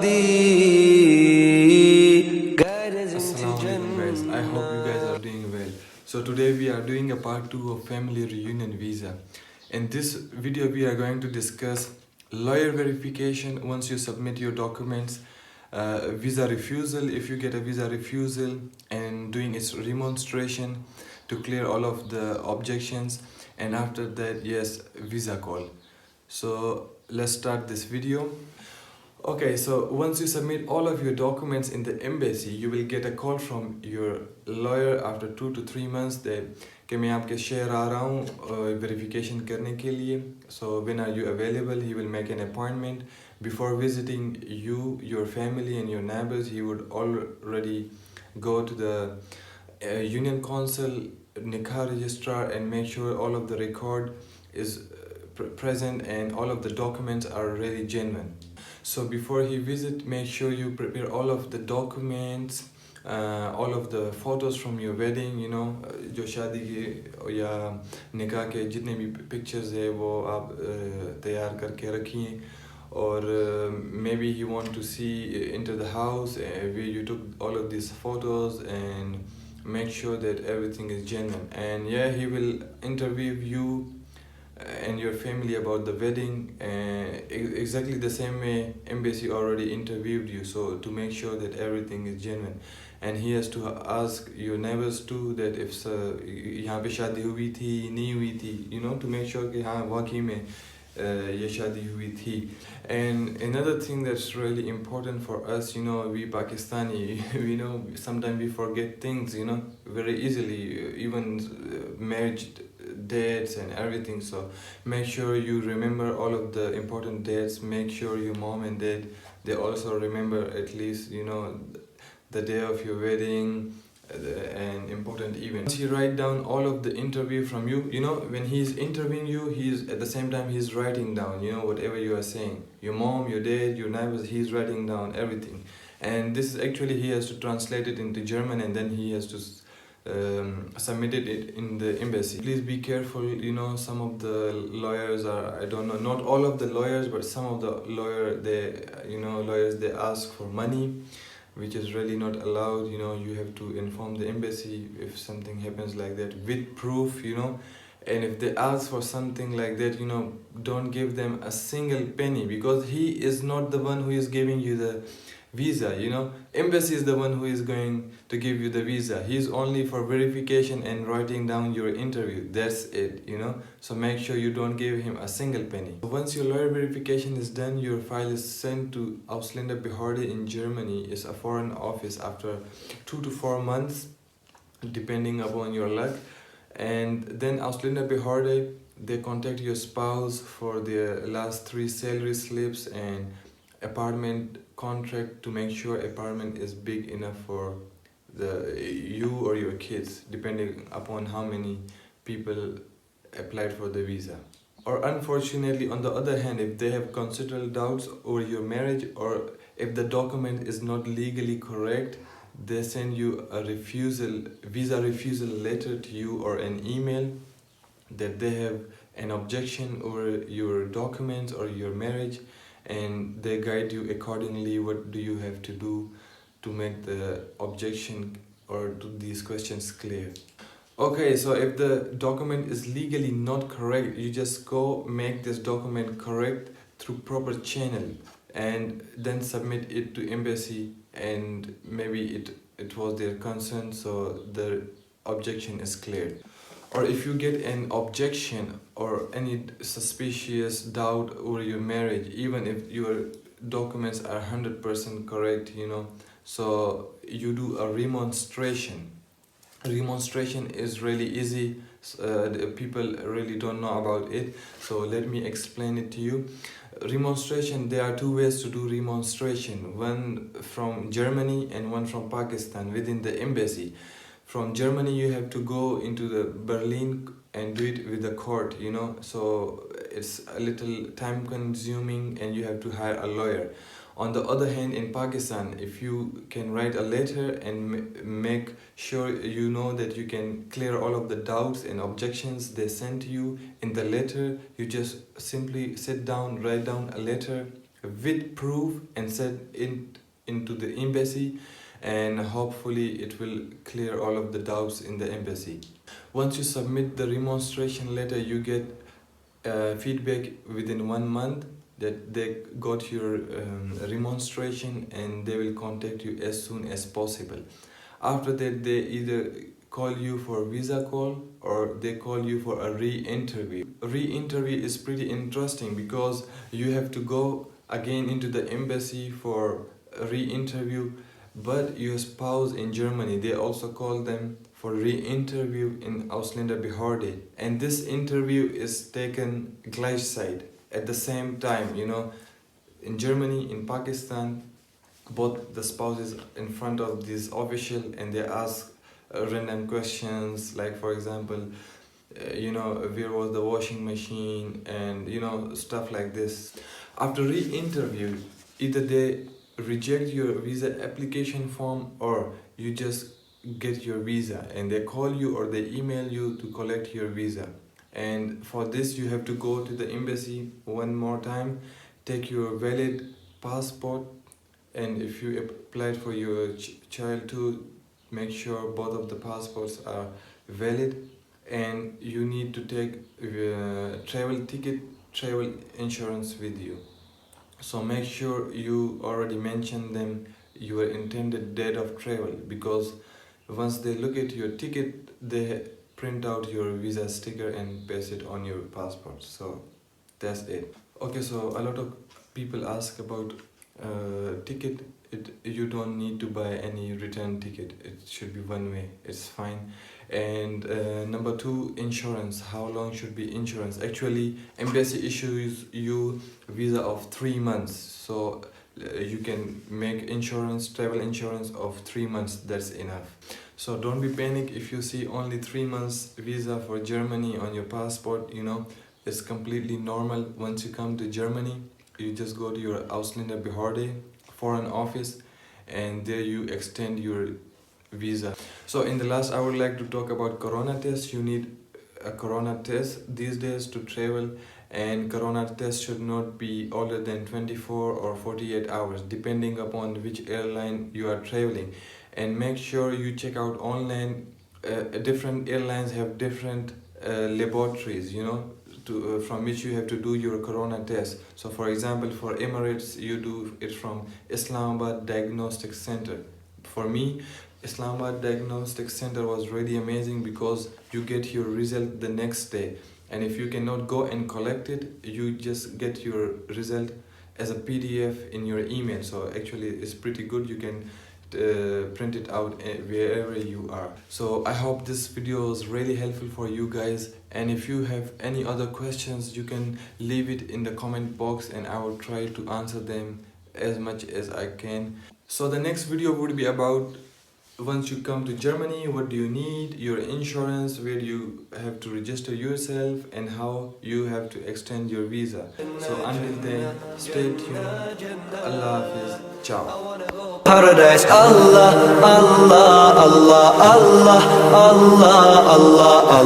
Assalamualaikum guys, I hope you guys are doing well. So today we are doing a part 2 of family reunion visa. In this video we are going to discuss lawyer verification once you submit your documents, visa refusal if you get a visa refusal, and doing its remonstration to clear all of the objections, and after that, yes, visa call. So let's start this video. Okay, so once you submit all of your documents in the embassy, you will get a call from your lawyer after 2 to 3 months that कि मैं आपके शहर आ रहा हूँ verification करने के लिए. So when are you available? He will make an appointment. Before visiting you, your family and your neighbors, he would already go to the union council, nikah registrar, and make sure all of the record is present and all of the documents are really genuine. So before he visit, make sure you prepare all of the documents, all of the photos from your wedding, you know, जो शादी के या निकाह के जितने भी pictures है वो आप तैयार करके रखिए. Or maybe he want to see into the house where you took all of these photos, and make sure that everything is genuine. And yeah, he will interview you and your family about the wedding, exactly the same way embassy already interviewed you, so to make sure that everything is genuine. And he has to ask your neighbors too that if यहाँ पे शादी हुई थी नहीं हुई थी, you know, to make sure कि हाँ वाकई में ये शादी हुई थी. And another thing that's really important for us, you know, we Pakistani, you know, sometimes we forget things, you know, very easily, even marriage dates and everything. So make sure you remember all of the important dates. Make sure your mom and dad, they also remember at least, you know, the day of your wedding and important events. He write down all of the interview from you, you know, when he's interviewing you, he's at the same time he's writing down, you know, whatever you are saying, your mom, your dad, your neighbors, he's writing down everything. And this is actually, he has to translate it into German, and then he has to submitted it in the embassy. Please be careful, you know, some of the lawyers are, I don't know, not all of the lawyers, but some of the lawyers they ask for money, which is really not allowed. You know, you have to inform the embassy if something happens like that with proof, you know. And if they ask for something like that, you know, don't give them a single penny, because he is not the one who is giving you the visa, you know. Embassy is the one who is going to give you the visa. He's only for verification and writing down your interview. That's it, you know. So make sure you don't give him a single penny. Once your lawyer verification is done, your file is sent to Ausländerbehörde in Germany. It's a foreign office after 2 to 4 months, depending upon your luck. And then Ausländerbehörde, they contact your spouse for their last 3 salary slips and apartment contract to make sure apartment is big enough for you or your kids, depending upon how many people applied for the visa. Or unfortunately, on the other hand, if they have considerable doubts over your marriage, or if the document is not legally correct, they send you a visa refusal letter to you, or an email that they have an objection over your documents or your marriage, and they guide you accordingly. What do you have to do to make the objection or to these questions clear? Okay, so if the document is legally not correct, you just go make this document correct through proper channel, and then submit it to embassy, and maybe it was their concern, so the objection is cleared. Or if you get an objection or any suspicious doubt over your marriage, even if your documents are 100% correct, you know, so you do a remonstration. Remonstration is really easy. People really don't know about it, so let me explain it to you. Remonstration, there are 2 ways to do remonstration, one from Germany and one from Pakistan within the embassy. From Germany, you have to go into the Berlin and do it with the court, you know, so it's a little time consuming and you have to hire a lawyer. On the other hand, in Pakistan, if you can write a letter and make sure you know that you can clear all of the doubts and objections they sent to you in the letter, you just simply sit down, write down a letter with proof and send it into the embassy, and hopefully it will clear all of the doubts in the embassy. Once you submit the remonstration letter, you get feedback within 1 month that they got your remonstration, and they will contact you as soon as possible. After that, they either call you for a visa call or they call you for a re-interview. Re-interview is pretty interesting because you have to go again into the embassy for a re-interview, but your spouse in Germany, they also call them for re-interview in Ausländerbehörde, and this interview is taken gleichzeitig at the same time. In Germany, in Pakistan, both the spouses in front of this official, and they ask random questions like, for example, where was the washing machine, and stuff like this. After re-interview, either they reject your visa application form or you just get your visa, and they call you or they email you to collect your visa. And for this, you have to go to the embassy one more time, take your valid passport, and if you applied for your child too, make sure both of the passports are valid, and you need to take travel ticket, travel insurance with you. So make sure you already mention them your intended date of travel, because once they look at your ticket, they print out your visa sticker and paste it on your passport. So that's it. Okay, so a lot of people ask about ticket. You don't need to buy any return ticket. It should be one way. It's fine. And number two, insurance. How long should be insurance? Actually, embassy issues you visa of 3 months, so you can make insurance, travel insurance of 3 months. That's enough. So don't be panic if you see only 3 months visa for Germany on your passport. It's completely normal. Once you come to Germany, you just go to your Ausländerbehörde, foreign office, and there you extend your visa. So in the last, I would like to talk about corona test. You need a corona test these days to travel, and corona test should not be older than 24 or 48 hours depending upon which airline you are traveling. And make sure you check out online. Different airlines have different laboratories, from which you have to do your corona test. So for example, for Emirates, you do it from Islamabad Diagnostic Center. For me, Islamabad Diagnostic Center was really amazing because you get your result the next day, and if you cannot go and collect it, you just get your result as a PDF in your email. So actually it's pretty good. You can print it out wherever you are. So I hope this video was really helpful for you guys, and if you have any other questions, you can leave it in the comment box and I will try to answer them as much as I can. So the next video would be about, once you come to Germany, what do you need, your insurance, where do you have to register yourself, and how you have to extend your visa. So until then, stay tuned. Allah Hafiz. Ciao. Paradise. Allah, Allah, Allah, Allah, Allah, Allah, Allah.